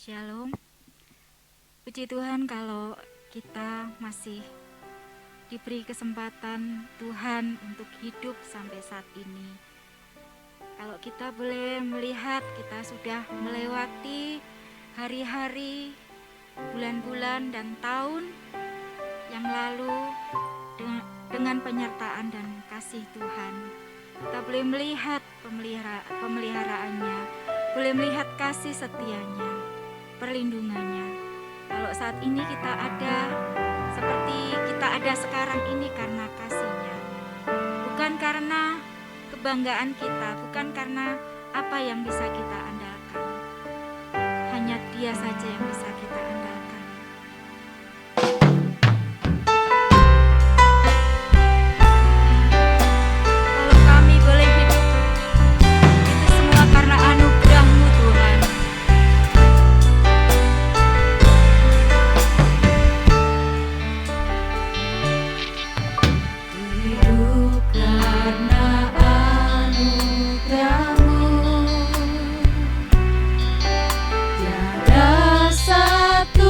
Shalom. Puji Tuhan kalau kita masih diberi kesempatan Tuhan untuk hidup sampai saat ini. Kalau kita boleh melihat, kita sudah melewati hari-hari, bulan-bulan dan tahun yang lalu dengan penyertaan dan kasih Tuhan. Kita boleh melihat pemeliharaannya, boleh melihat kasih setianya, perlindungannya. Kalau saat ini kita ada seperti kita ada sekarang ini karena kasih-Nya. Bukan karena kebanggaan kita, bukan karena apa yang bisa kita andalkan. Hanya Dia saja yang bisa kita andalkan. Kalau kami boleh hidup, itu semua karena anugerah-Mu Tuhan. Hidup karena anugerah-Mu, tiada satu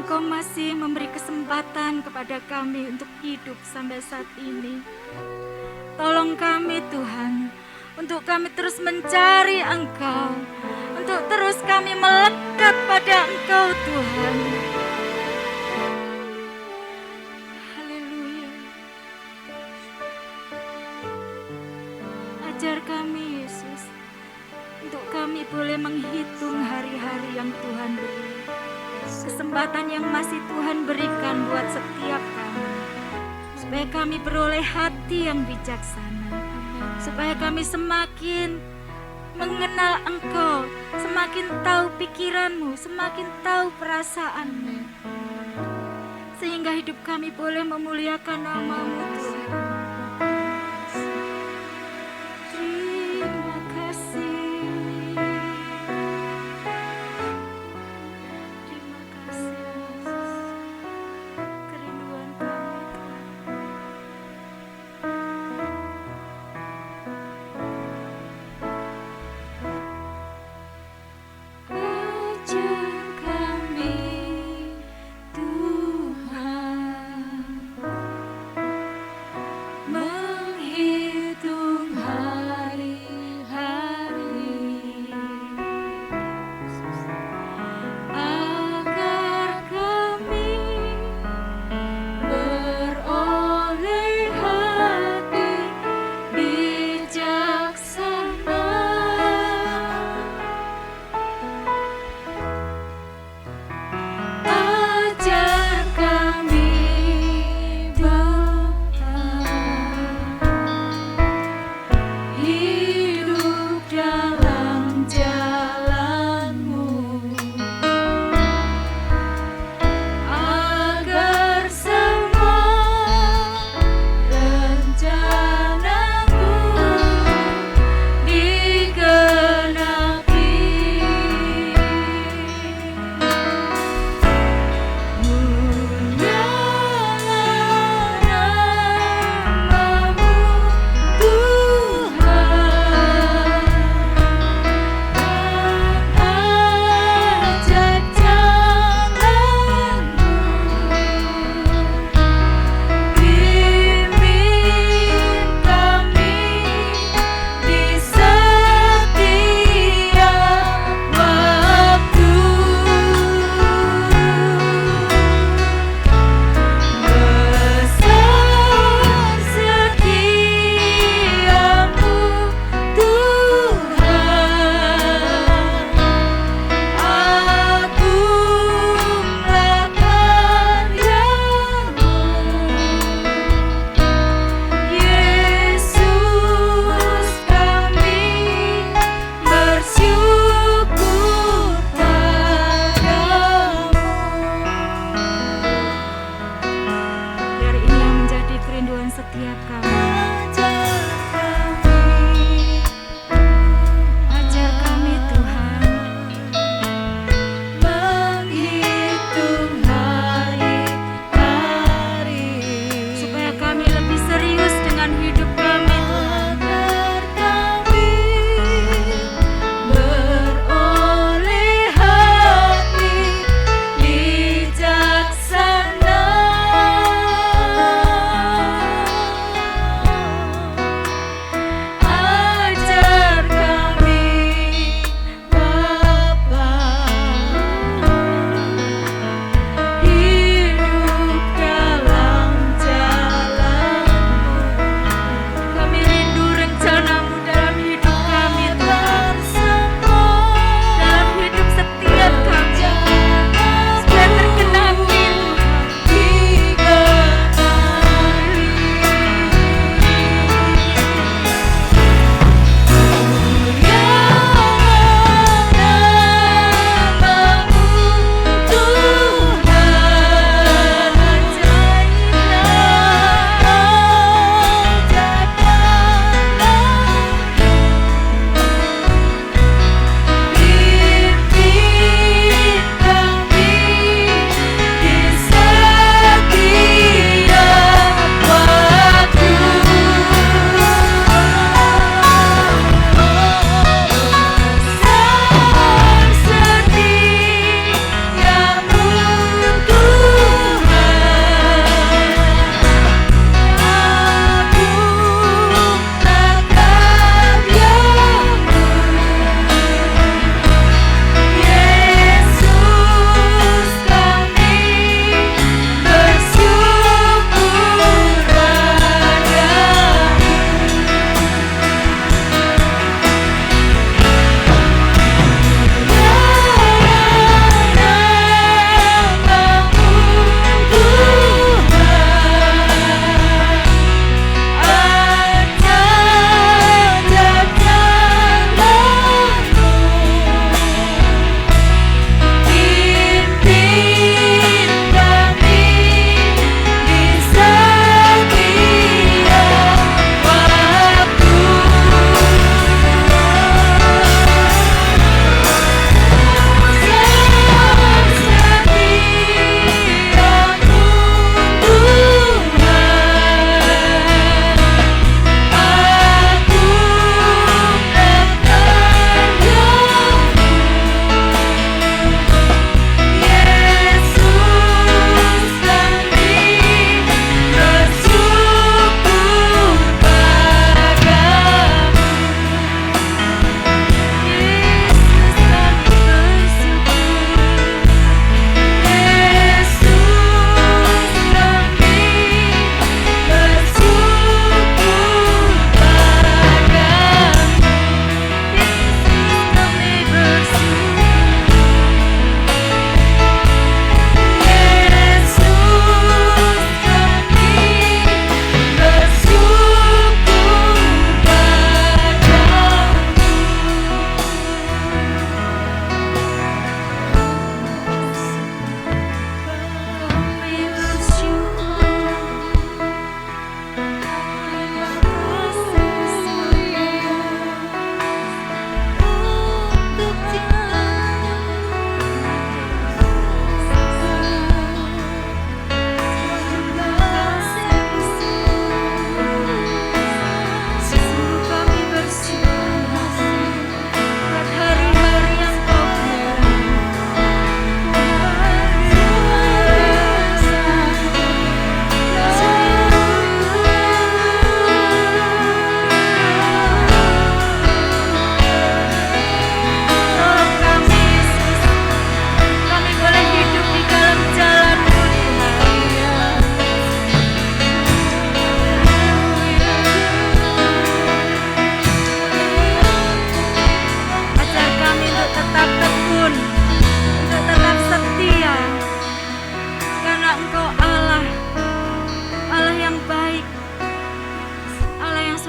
Engkau masih memberi kesempatan kepada kami untuk hidup sampai saat ini. Tolong kami Tuhan, untuk kami terus mencari Engkau, untuk terus kami melekat pada Engkau Tuhan. Haleluya. Ajar kami Yesus, untuk kami boleh menghitung hari-hari yang Tuhan beri, kesempatan yang masih Tuhan berikan buat setiap kami, supaya kami beroleh hati yang bijaksana, supaya kami semakin mengenal Engkau, semakin tahu pikiran-Mu, semakin tahu perasaan-Mu, sehingga hidup kami boleh memuliakan nama-Mu Tuhan. Terima kasih. Terima kasih Yesus. Kerinduan kami Tuhan. Ajar kami Tuhan,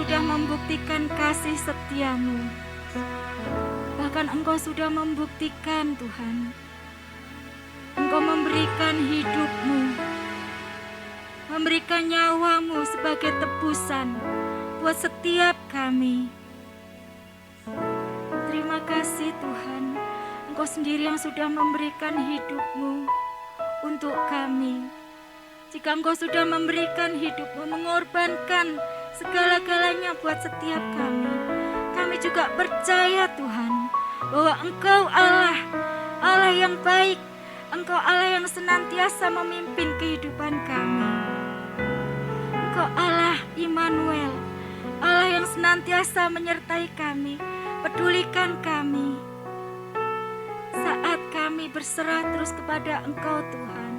sudah membuktikan kasih setiamu. Bahkan Engkau sudah membuktikan, Tuhan, Engkau memberikan hidupmu, memberikan nyawamu sebagai tebusan buat setiap kami. Terima kasih Tuhan, Engkau sendiri yang sudah memberikan hidupmu untuk kami. Jika Engkau sudah memberikan hidupmu, mengorbankan segala-galanya buat setiap kami, kami juga percaya Tuhan, bahwa Engkau Allah, Allah yang baik, Engkau Allah yang senantiasa memimpin kehidupan kami. Engkau Allah Immanuel, Allah yang senantiasa menyertai kami, pedulikan kami. Saat kami berserah terus kepada Engkau Tuhan,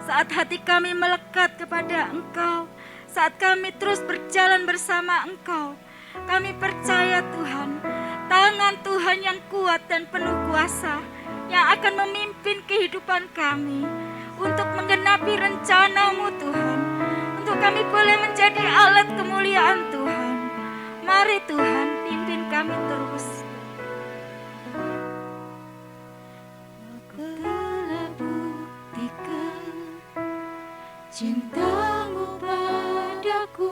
saat hati kami melekat kepada Engkau, saat kami terus berjalan bersama Engkau, kami percaya Tuhan, tangan Tuhan yang kuat dan penuh kuasa yang akan memimpin kehidupan kami untuk menggenapi rencana-Mu Tuhan, untuk kami boleh menjadi alat kemuliaan Tuhan. Mari Tuhan, pimpin kami terus. Aku telah buktikan cinta-Mu padaku,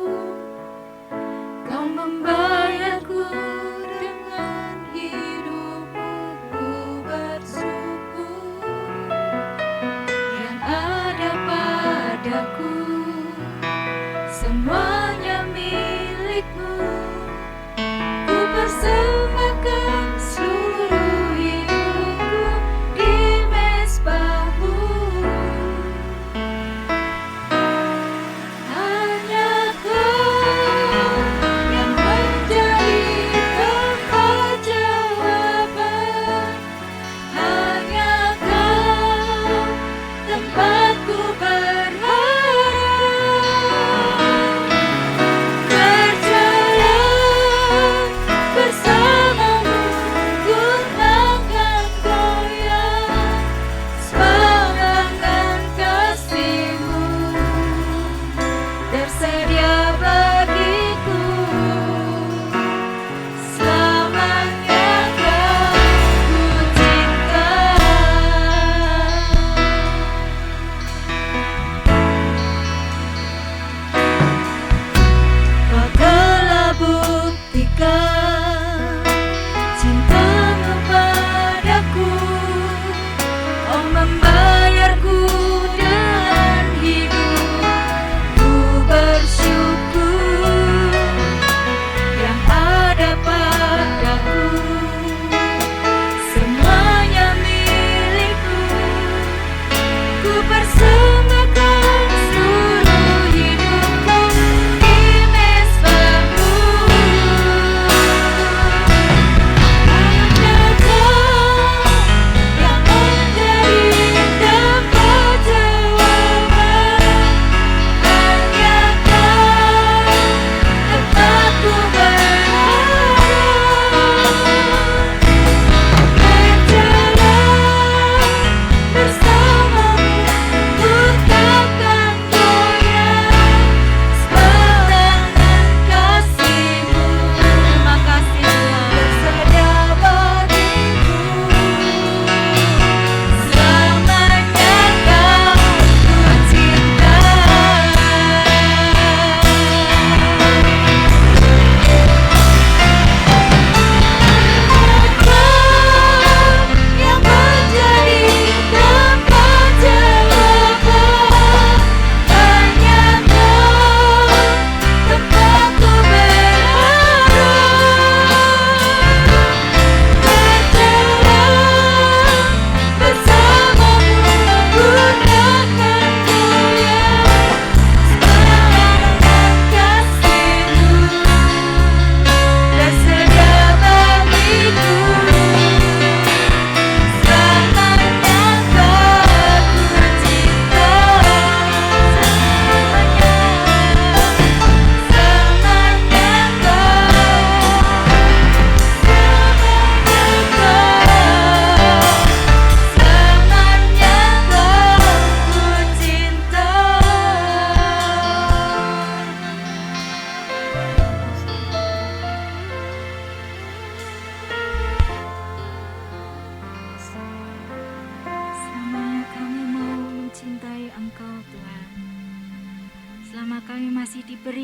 Kau membayarku dengan hidup-Mu, ku bersyukur. Yang ada padaku semuanya milik-Mu, ku persembahkan seluruh hidupku di mezbah-Mu. Hanya Kau yang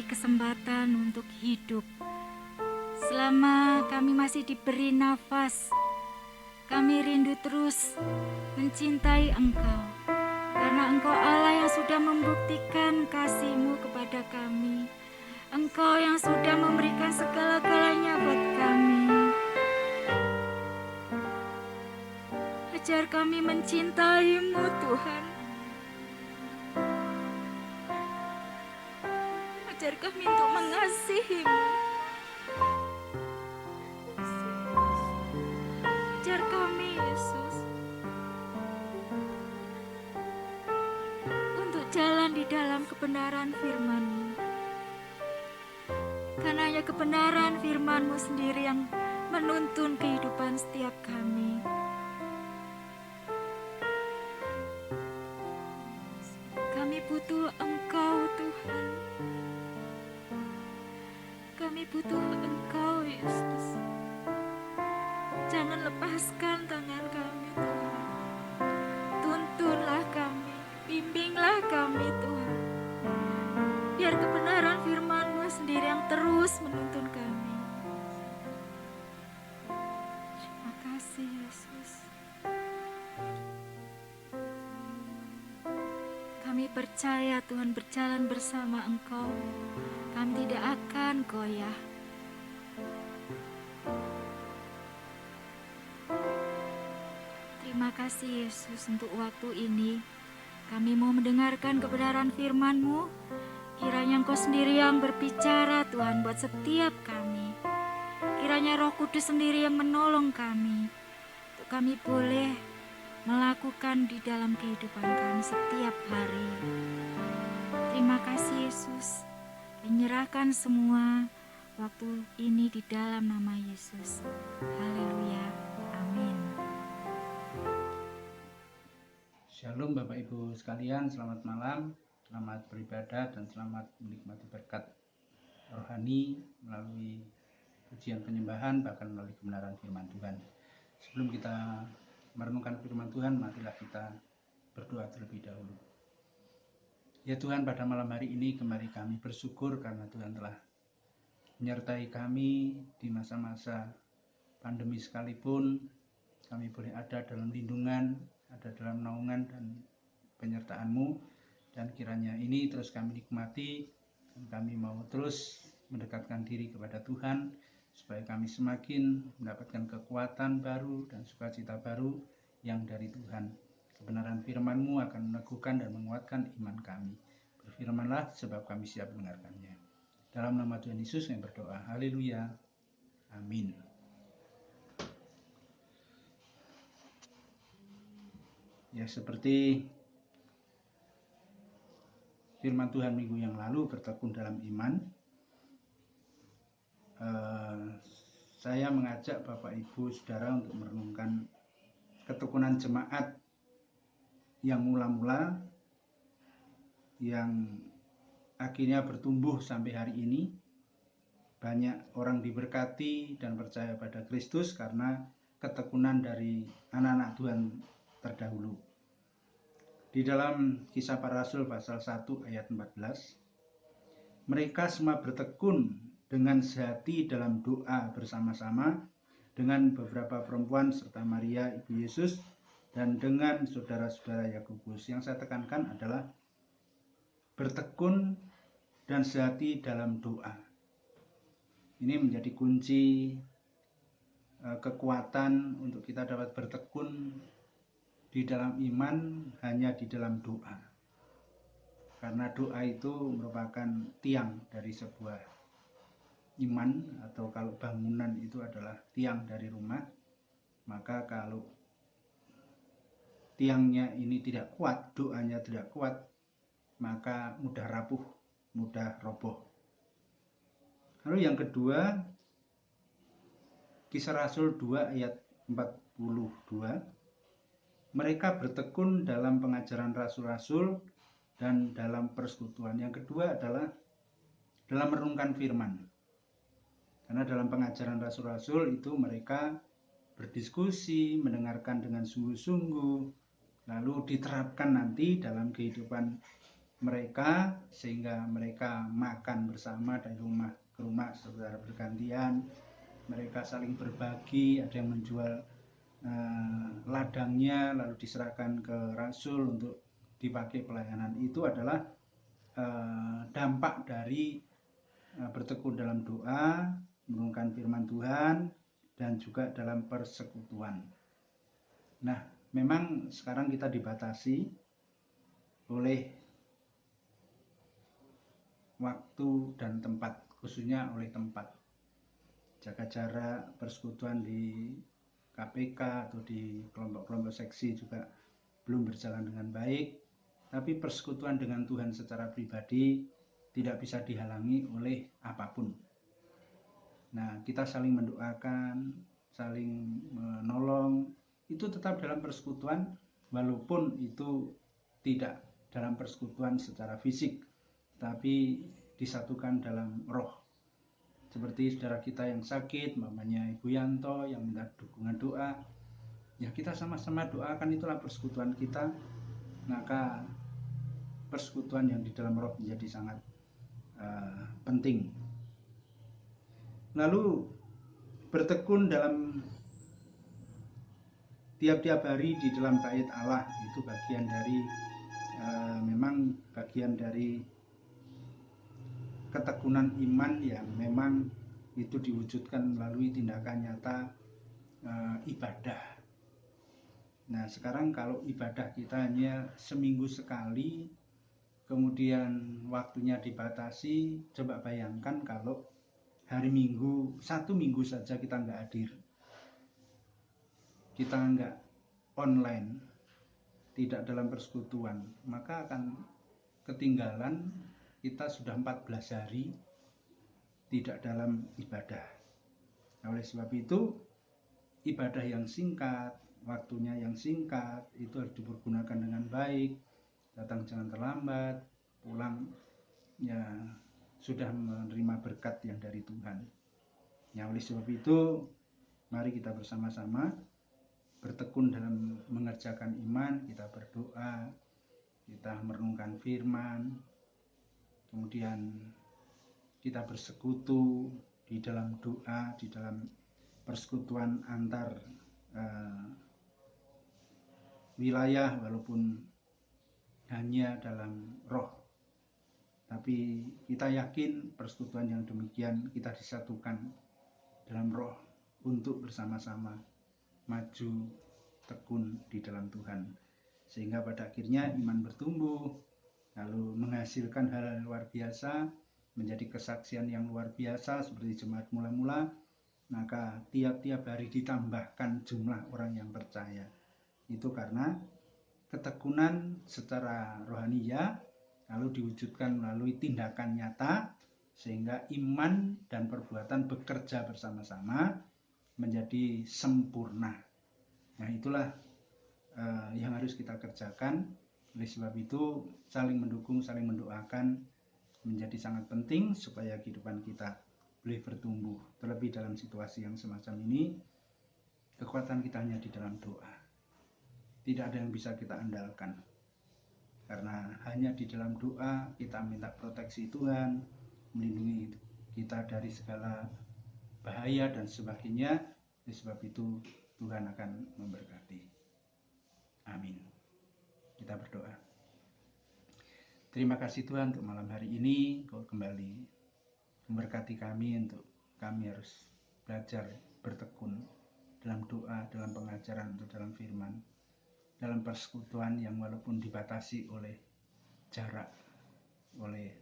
kesempatan untuk hidup. Selama kami masih diberi nafas, kami rindu terus mencintai Engkau, karena Engkau Allah yang sudah membuktikan kasih-Mu kepada kami. Engkau yang sudah memberikan segala-galanya buat kami. Ajar kami mencintai-Mu, Tuhan. Ajar kami untuk mengasihi-Mu. Ajar kami, Yesus, untuk jalan di dalam kebenaran firman-Mu. Karena hanya kebenaran firman-Mu sendiri yang menuntun kehidupan setiap kami. Kami butuh Engkau, Tuhan. Kami butuh Engkau, Yesus. Jangan lepaskan tangan kami, Tuhan. Tuntunlah kami, bimbinglah kami, Tuhan. Biar kebenaran firman-Mu sendiri yang terus menuntun kami. Terima kasih, Yesus. Kami percaya Tuhan berjalan bersama Engkau. Kami tidak akan goyah. Terima kasih Yesus untuk waktu ini. Kami mau mendengarkan kebenaran firman-Mu. Kiranya Engkau sendiri yang berbicara Tuhan buat setiap kami. Kiranya Roh Kudus sendiri yang menolong kami, untuk kami boleh melakukan di dalam kehidupan kami setiap hari. Terima kasih Yesus. Menyerahkan semua waktu ini di dalam nama Yesus. Haleluya. Amin. Shalom Bapak Ibu sekalian, selamat malam, selamat beribadah dan selamat menikmati berkat rohani melalui pujian penyembahan, bahkan melalui kebenaran firman Tuhan. Sebelum kita merenungkan firman Tuhan, marilah kita berdoa terlebih dahulu. Ya Tuhan, pada malam hari ini kembali kami bersyukur karena Tuhan telah menyertai kami di masa-masa pandemi sekalipun. Kami boleh ada dalam lindungan, ada dalam naungan dan penyertaan-Mu, dan kiranya ini terus kami nikmati, dan kami mau terus mendekatkan diri kepada Tuhan, supaya kami semakin mendapatkan kekuatan baru dan sukacita baru yang dari Tuhan. Kebenaran firman-Mu akan meneguhkan dan menguatkan iman kami. Berfirmanlah sebab kami siap mendengarkannya. Dalam nama Tuhan Yesus kami berdoa. Haleluya. Amin. Ya, seperti firman Tuhan minggu yang lalu, bertekun dalam iman. Saya mengajak Bapak Ibu Saudara untuk merenungkan ketekunan jemaat yang mula-mula, yang akhirnya bertumbuh sampai hari ini. Banyak orang diberkati dan percaya pada Kristus karena ketekunan dari anak-anak Tuhan terdahulu. Di dalam Kisah Para Rasul pasal 1 ayat 14, mereka semua bertekun dengan sehati dalam doa bersama-sama dengan beberapa perempuan serta Maria ibu Yesus dan dengan saudara-saudara Yakobus. Yang saya tekankan adalah bertekun dan sehati dalam doa. Ini menjadi kunci kekuatan untuk kita dapat bertekun di dalam iman, hanya di dalam doa. Karena doa itu merupakan tiang dari sebuah iman, atau kalau bangunan itu adalah tiang dari rumah, maka kalau tiangnya ini tidak kuat, doanya tidak kuat, maka mudah rapuh, mudah roboh. Lalu yang kedua, Kisah Rasul 2 ayat 42, mereka bertekun dalam pengajaran rasul-rasul dan dalam persekutuan. Yang kedua adalah dalam merenungkan firman. Karena dalam pengajaran rasul-rasul itu mereka berdiskusi, mendengarkan dengan sungguh-sungguh, lalu diterapkan nanti dalam kehidupan mereka, sehingga mereka makan bersama dari rumah ke rumah secara bergantian. Mereka saling berbagi, ada yang menjual ladangnya lalu diserahkan ke rasul untuk dipakai pelayanan. Itu adalah dampak dari bertekun dalam doa, merenungkan firman Tuhan, dan juga dalam persekutuan. Nah, memang sekarang kita dibatasi oleh waktu dan tempat, khususnya oleh tempat. Jaga jarak, persekutuan di KPK atau di kelompok-kelompok seksi juga belum berjalan dengan baik, tapi persekutuan dengan Tuhan secara pribadi tidak bisa dihalangi oleh apapun. Nah, kita saling mendoakan, saling menolong, itu tetap dalam persekutuan, walaupun itu tidak dalam persekutuan secara fisik, tapi disatukan dalam roh. Seperti saudara kita yang sakit, mamanya Ibu Yanto yang minta dukungan doa, ya kita sama-sama doakan, itulah persekutuan kita. Maka persekutuan yang di dalam roh menjadi sangat penting. Lalu bertekun dalam tiap-tiap hari di dalam bait Allah, itu bagian dari memang bagian dari ketekunan iman yang memang itu diwujudkan melalui tindakan nyata ibadah. Nah, sekarang kalau ibadah kita hanya seminggu sekali, kemudian waktunya dibatasi, coba bayangkan kalau hari Minggu, 1 minggu saja kita nggak hadir, kita nggak online, tidak dalam persekutuan, maka akan ketinggalan. Kita sudah 14 hari tidak dalam ibadah. Nah, oleh sebab itu, ibadah yang singkat, waktunya yang singkat, itu harus dipergunakan dengan baik. Datang jangan terlambat, pulang ya sudah menerima berkat yang dari Tuhan. Ya, oleh sebab itu, mari kita bersama-sama bertekun dalam mengerjakan iman, kita berdoa, kita merenungkan firman, kemudian kita bersekutu di dalam doa, di dalam persekutuan antar wilayah, walaupun hanya dalam roh. Tapi kita yakin persekutuan yang demikian kita disatukan dalam roh untuk bersama-sama maju tekun di dalam Tuhan, sehingga pada akhirnya iman bertumbuh, lalu menghasilkan hal-hal luar biasa, menjadi kesaksian yang luar biasa seperti jemaat mula-mula. Maka tiap-tiap hari ditambahkan jumlah orang yang percaya. Itu karena ketekunan secara rohania lalu diwujudkan melalui tindakan nyata, sehingga iman dan perbuatan bekerja bersama-sama menjadi sempurna. Nah, itulah yang harus kita kerjakan. Oleh sebab itu, saling mendukung, saling mendoakan menjadi sangat penting supaya kehidupan kita boleh bertumbuh. Terlebih dalam situasi yang semacam ini, kekuatan kita hanya di dalam doa. Tidak ada yang bisa kita andalkan, karena hanya di dalam doa kita minta proteksi Tuhan, melindungi kita dari segala bahaya dan sebagainya. Oleh sebab itu, Tuhan akan memberkati. Amin. Kita berdoa. Terima kasih Tuhan untuk malam hari ini, Kau kembali memberkati kami untuk kami harus belajar bertekun dalam doa, dalam pengajaran, atau dalam firman, dalam persekutuan yang walaupun dibatasi oleh jarak, oleh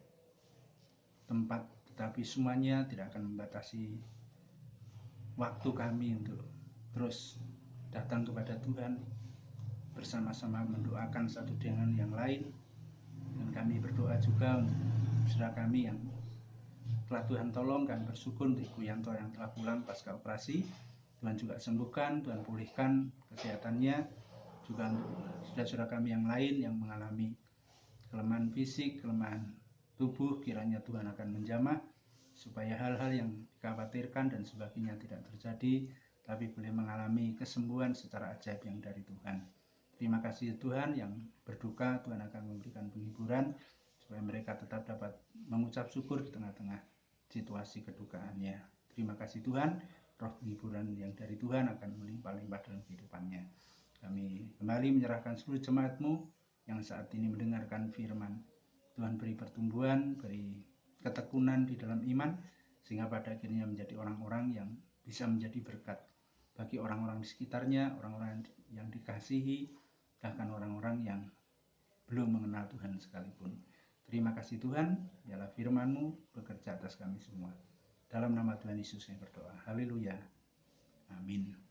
tempat, tetapi semuanya tidak akan membatasi waktu kami untuk terus datang kepada Tuhan, bersama-sama mendoakan satu dengan yang lain. Dan kami berdoa juga untuk saudara kami yang telah Tuhan tolong, kami bersyukur untuk Ibu Yanto yang telah pulang pasca operasi. Tuhan juga sembuhkan, Tuhan pulihkan kesehatannya. Juga untuk saudara-saudara kami yang lain yang mengalami kelemahan fisik, kelemahan tubuh, kiranya Tuhan akan menjamah supaya hal-hal yang dikhawatirkan dan sebagainya tidak terjadi, tapi boleh mengalami kesembuhan secara ajaib yang dari Tuhan. Terima kasih Tuhan. Yang berduka, Tuhan akan memberikan penghiburan. supaya mereka tetap dapat mengucap syukur di tengah-tengah situasi kedukaannya. Terima kasih Tuhan, roh penghiburan yang dari Tuhan akan melimpah-limpah dalam kehidupannya. Kami kembali menyerahkan seluruh jemaat-Mu yang saat ini mendengarkan firman. Tuhan beri pertumbuhan, beri ketekunan di dalam iman, sehingga pada akhirnya menjadi orang-orang yang bisa menjadi berkat bagi orang-orang di sekitarnya, orang-orang yang dikasihi, bahkan orang-orang yang belum mengenal Tuhan sekalipun. Terima kasih Tuhan, biarlah firman-Mu bekerja atas kami semua. Dalam nama Tuhan Yesus yang berdoa. Haleluya. Amin.